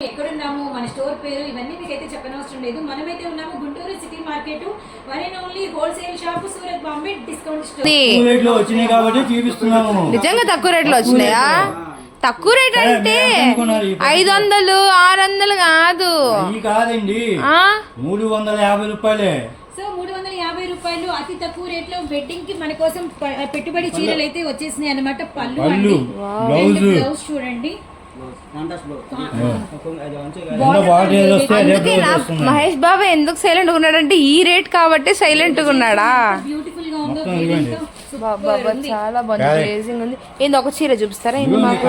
ఎక్కడున్నాము, మన స్టోర్ పేరు ఇవన్నీ మీకైతే చెప్పనవసరం లేదు. మనమైతే ఉన్నాము Guntur city market, one and only wholesale shop Surat Bombay discount store. నిజంగా తక్కువ రేట్లో వచ్చినాయా? తక్కువ రేట్ అంటే 500 600 కాదు కాదండి, 350 రూపాయలే. సో 350 రూపాయలు అతి తక్కువ రేట్ లో వెడ్డింగ్ కి మన కోసం పెట్టుబడి చీరలు అయితే వచ్చేసినాయి అన్నమాట. పళ్ళు అండి, బ్లౌజ్ చూడండి. మహేష్ బాబు ఎందుకు సైలెంట్ గా ఉన్నాడంటే ఈ రేట్ కాబట్టి సైలెంట్ గా ఉన్నాడా? బ్యూటిఫుల్ గా ఉందో, చాలా బాగుంది, ఉంది. ఏంది ఒక చీర చూపిస్తారా? ఏంది మాకు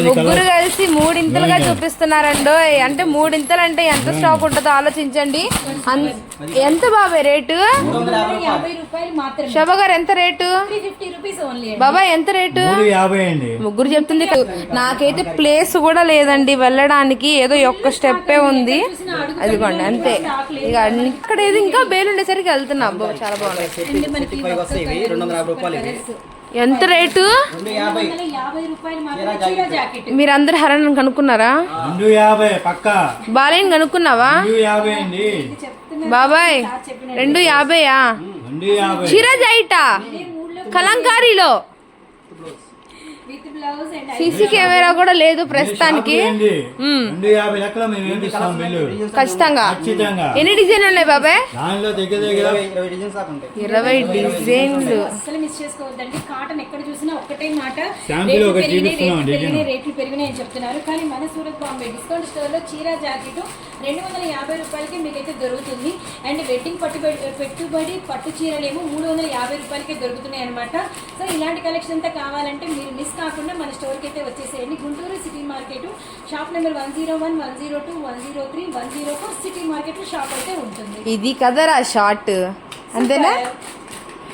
ముగ్గురు కలిసి మూడింతలుగా చూపిస్తున్నారండో. అంటే మూడింతలు అంటే ఎంత స్టాక్ ఉంటుందో ఆలోచించండి. ఎంత బాబాయ్ రేటు? 350 రూపాయలు మాత్రమే. శోభ గారు ఎంత రేటు? 350 rupees only. బాబాయ్ ఎంత రేటు? ముగ్గురు చెప్తుంది. నాకైతే ప్లేస్ కూడా లేదండి వెళ్ళడానికి, ఏదో ఒక్క స్టెప్పే ఉంది. అదిగోండి అంతే. ఇక ఇక్కడ ఏదో ఇంకా బేలు ఉండేసరికి వెళ్తున్నా. చాలా బాగుంది. ఎంత రేటు? మీరందరూ హరణ్ కనుక్కున్నారా? బాలయ్య కనుక్కున్నావా? బాబాయ్ 250. చిరాజైటా కలంకారీలో సీసీ కెమెరా కూడా లేదు ప్రస్తుతానికి. ఖచ్చితంగా. ఎన్ని డిజైన్ ఉన్నాయి బాబాయ్? 20 డిజైన్లు. అసలు మిస్ చేసుకోవద్దండి. కాటన్ ఎక్కడ చూసినా ఒక్కటే మాట, రేట్లు పెరిగినాయి అని చెప్తున్నారు. కానీ మన సూరత్ బాంబే డిస్కౌంట్ స్టోర్ లో చీర జాకెట్ 250 రూపాయలకి మీకైతే దొరుకుతుంది. అండ్ వెడ్డింగ్ పెట్టుబడి పట్టు చీరలేమో 350 రూపాయలకే దొరుకుతున్నాయి అనమాట. సో ఇలాంటి కలెక్షన్ అంతా కావాలంటే మీరు మిస్ కాకుండా మన స్టోర్కి అయితే వచ్చేసేయండి. Guntur city market, shop number 101, 102, 103, 104 city market shop అయితే ఉంటుంది. ఇది కదరా షార్ట్, అంతేనా?